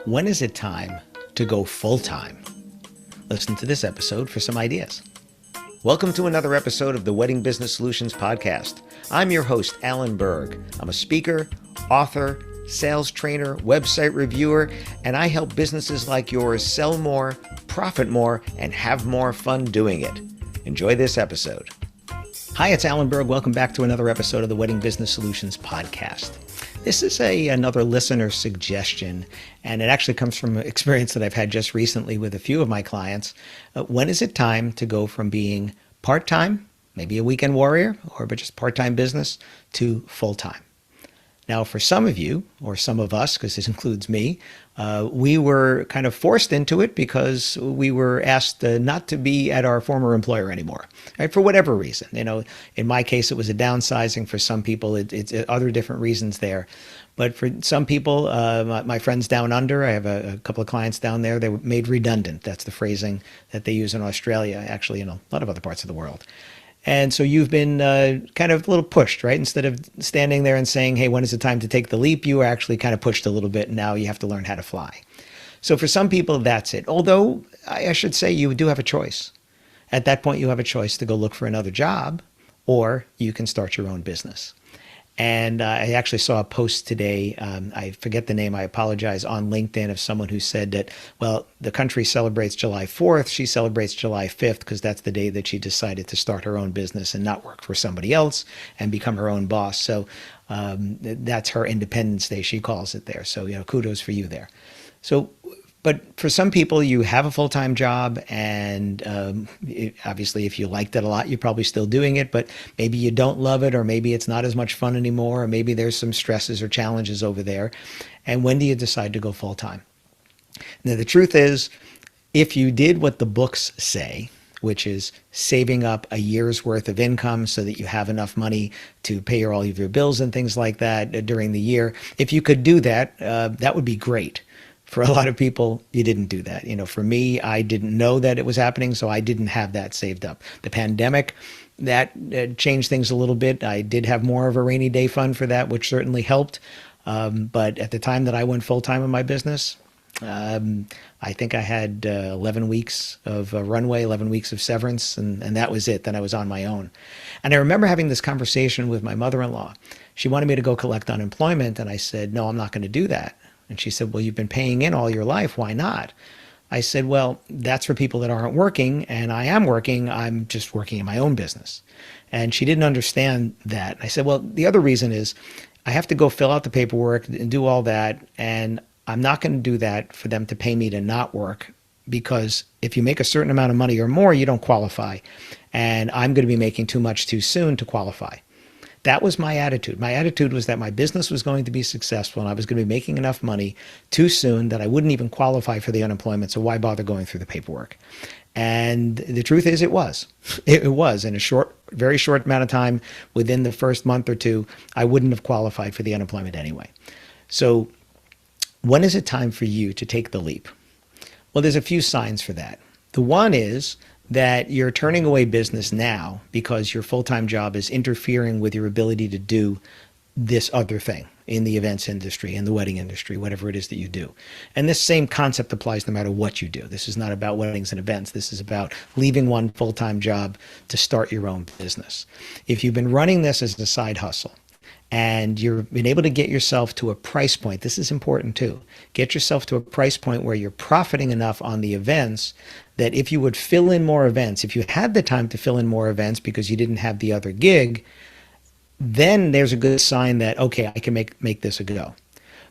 When is it time to go full-time? Listen to this episode for some ideas. Welcome to another episode of the Wedding Business Solutions Podcast. I'm your host, Alan Berg. I'm a speaker, author, sales trainer, website reviewer, and I help businesses like yours sell more, profit more, and have more fun doing it. Enjoy this episode. Hi, it's Alan Berg. Welcome back to another episode of the Wedding Business Solutions Podcast. This is another listener suggestion, and it actually comes from an experience that I've had just recently with a few of my clients. When is it time to go from being part-time, maybe a weekend warrior, or but just part-time business, to full-time? Now, for some of you, or some of us, because this includes me, we were kind of forced into it because we were asked not to be at our former employer anymore, right? For whatever reason. You know, in my case, it was a downsizing. For some people, it's other different reasons there. But for some people, my friends down under, I have a couple of clients down there, they were made redundant. That's the phrasing that they use in Australia, actually in a lot of other parts of the world. And so you've been kind of a little pushed, right? Instead of standing there and saying, hey, when is it time to take the leap? You were actually kind of pushed a little bit, and now you have to learn how to fly. So for some people, that's it. Although I should say you do have a choice. At that point, you have a choice to go look for another job, or you can start your own business. And I actually saw a post today, I forget the name, I apologize, on LinkedIn of someone who said that, well, the country celebrates July 4th, she celebrates July 5th because that's the day that she decided to start her own business and not work for somebody else and become her own boss. So that's her Independence Day, she calls it there. So, kudos for you there. So, but for some people, you have a full-time job, and obviously, if you liked it a lot, you're probably still doing it, but maybe you don't love it, or maybe it's not as much fun anymore, or maybe there's some stresses or challenges over there. And when do you decide to go full-time? Now, the truth is, if you did what the books say, which is saving up a year's worth of income so that you have enough money to pay all of your bills and things like that during the year, if you could do that, that would be great. For a lot of people, you didn't do that. For me, I didn't know that it was happening, so I didn't have that saved up. The pandemic, that changed things a little bit. I did have more of a rainy day fund for that, which certainly helped. But at the time that I went full-time in my business, I think I had 11 weeks of runway, 11 weeks of severance, and that was it. Then I was on my own. And I remember having this conversation with my mother-in-law. She wanted me to go collect unemployment, and I said, no, I'm not going to do that. And she said, well, you've been paying in all your life. Why not? I said, well, that's for people that aren't working, and I am working. I'm just working in my own business. And she didn't understand that. I said, well, the other reason is I have to go fill out the paperwork and do all that, and I'm not going to do that for them to pay me to not work, because if you make a certain amount of money or more, you don't qualify. And I'm going to be making too much too soon to qualify. That was my attitude. My attitude was that my business was going to be successful and I was going to be making enough money too soon that I wouldn't even qualify for the unemployment. So why bother going through the paperwork? And the truth is it was. It was. In a very short amount of time, within the first month or two, I wouldn't have qualified for the unemployment anyway. So when is it time for you to take the leap? Well, there's a few signs for that. The one is that you're turning away business now because your full-time job is interfering with your ability to do this other thing in the events industry, in the wedding industry, whatever it is that you do. And this same concept applies no matter what you do. This is not about weddings and events. This is about leaving one full-time job to start your own business. If you've been running this as a side hustle, and you've been able to get yourself to a price point, this is important too, get yourself to a price point where you're profiting enough on the events that if you would fill in more events, if you had the time to fill in more events because you didn't have the other gig, then there's a good sign that, okay, I can make this a go.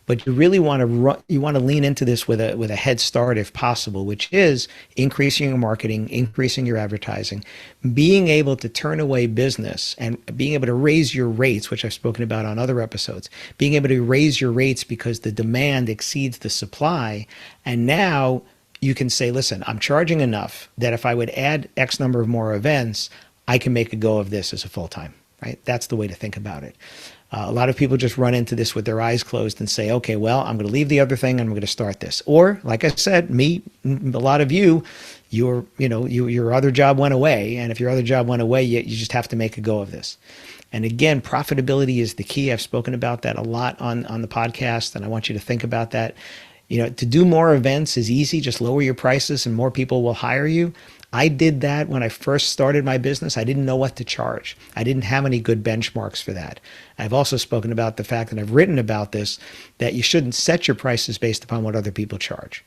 But you really want to lean into this with a head start if possible, which is increasing your marketing, increasing your advertising, being able to turn away business and being able to raise your rates, which I've spoken about on other episodes, being able to raise your rates because the demand exceeds the supply. And now you can say, listen, I'm charging enough that if I would add X number of more events, I can make a go of this as a full-time. right? That's the way to think about it. A lot of people just run into this with their eyes closed and say, okay, well, I'm going to leave the other thing and I'm going to start this. Or, like I said, a lot of your other job went away. And if your other job went away, you just have to make a go of this. And again, profitability is the key. I've spoken about that a lot on the podcast, and I want you to think about that. To do more events is easy. Just lower your prices and more people will hire you. I did that when I first started my business. I didn't know what to charge. I didn't have any good benchmarks for that. I've also spoken about the fact that I've written about this, that you shouldn't set your prices based upon what other people charge.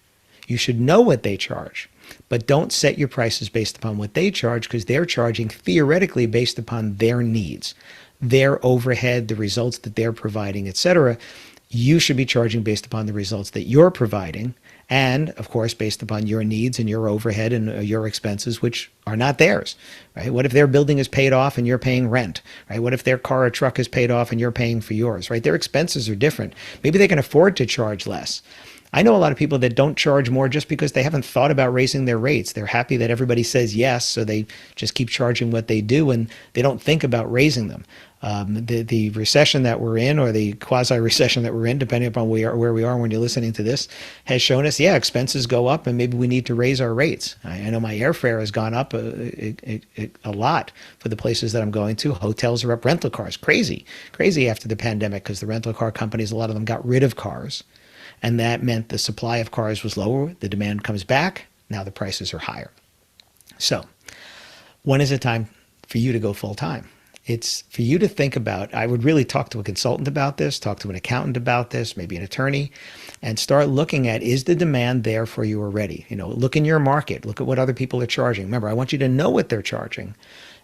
You should know what they charge, but don't set your prices based upon what they charge, because they're charging theoretically based upon their needs, their overhead, the results that they're providing, etc. You should be charging based upon the results that you're providing, and of course based upon your needs and your overhead and your expenses, which are not theirs, right? What if their building is paid off and you're paying rent, right? What if their car or truck is paid off and you're paying for yours, right? Their expenses are different. Maybe they can afford to charge less. I know a lot of people that don't charge more just because they haven't thought about raising their rates. They're happy that everybody says yes, so they just keep charging what they do, and they don't think about raising them. The recession that we're in, or the quasi-recession that we're in, depending upon where we are when you're listening to this, has shown us, expenses go up and maybe we need to raise our rates. I know my airfare has gone up a lot for the places that I'm going to. Hotels are up, rental cars, crazy after the pandemic, because the rental car companies, a lot of them got rid of cars. And that meant the supply of cars was lower. The demand comes back. Now the prices are higher. So when is it time for you to go full time? It's for you to think about, I would really talk to a consultant about this, talk to an accountant about this, maybe an attorney, and start looking at, is the demand there for you already? Look in your market, look at what other people are charging. Remember, I want you to know what they're charging.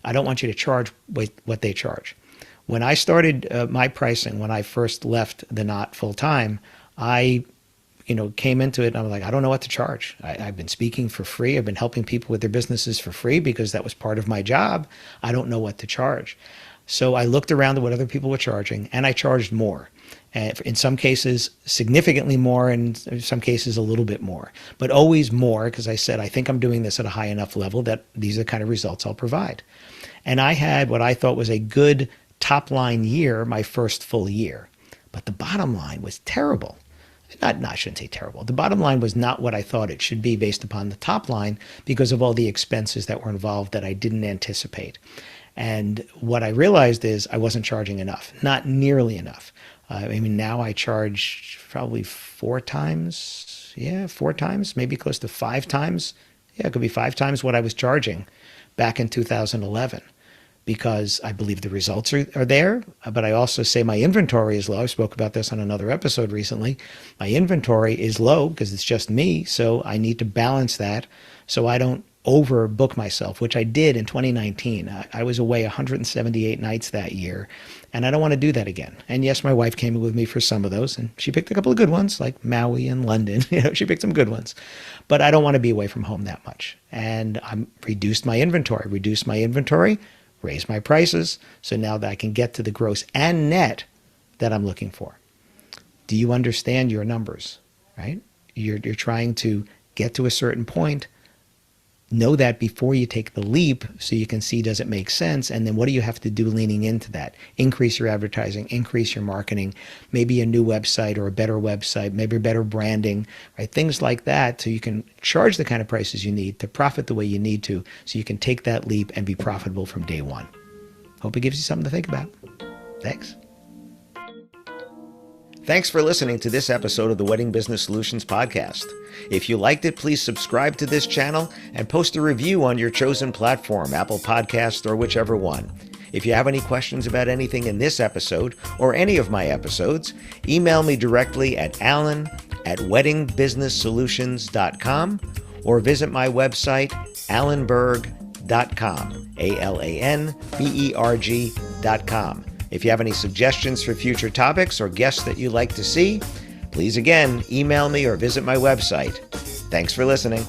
I don't want you to charge what they charge. When I started my pricing, when I first left the Knot full time, I came into it and I was like, I don't know what to charge. I've been speaking for free. I've been helping people with their businesses for free because that was part of my job. I don't know what to charge. So I looked around at what other people were charging, and I charged more. In some cases, significantly more, and in some cases, a little bit more. But always more, because I said, I think I'm doing this at a high enough level that these are the kind of results I'll provide. And I had what I thought was a good top line year, my first full year. But the bottom line was terrible. I shouldn't say terrible. The bottom line was not what I thought it should be based upon the top line, because of all the expenses that were involved that I didn't anticipate. And what I realized is I wasn't charging enough, not nearly enough. Now I charge probably 4 times, maybe close to 5 times. It could be 5 times what I was charging back in 2011. Because I believe the results are there, but I also say my inventory is low. I spoke about this on another episode recently. My inventory is low because it's just me, so I need to balance that so I don't overbook myself, which I did in 2019. I was away 178 nights that year, and I don't want to do that again. And yes, my wife came with me for some of those, and she picked a couple of good ones, like Maui and London. She picked some good ones. But I don't want to be away from home that much. And I reduced my inventory, raise my prices, so now that I can get to the gross and net that I'm looking for. Do you understand your numbers, right? You're trying to get to a certain point. Know that before you take the leap, so you can see, does it make sense? And then what do you have to do leaning into that? Increase your advertising, increase your marketing, maybe a new website or a better website, maybe better branding, right? Things like that, so you can charge the kind of prices you need to profit the way you need to, so you can take that leap and be profitable from day one. Hope it gives you something to think about. Thanks. Thanks for listening to this episode of the Wedding Business Solutions Podcast. If you liked it, please subscribe to this channel and post a review on your chosen platform, Apple Podcasts or whichever one. If you have any questions about anything in this episode or any of my episodes, email me directly at alan@weddingbusinesssolutions.com or visit my website, alanberg.com, alanberg.com. If you have any suggestions for future topics or guests that you'd like to see, please again, email me or visit my website. Thanks for listening.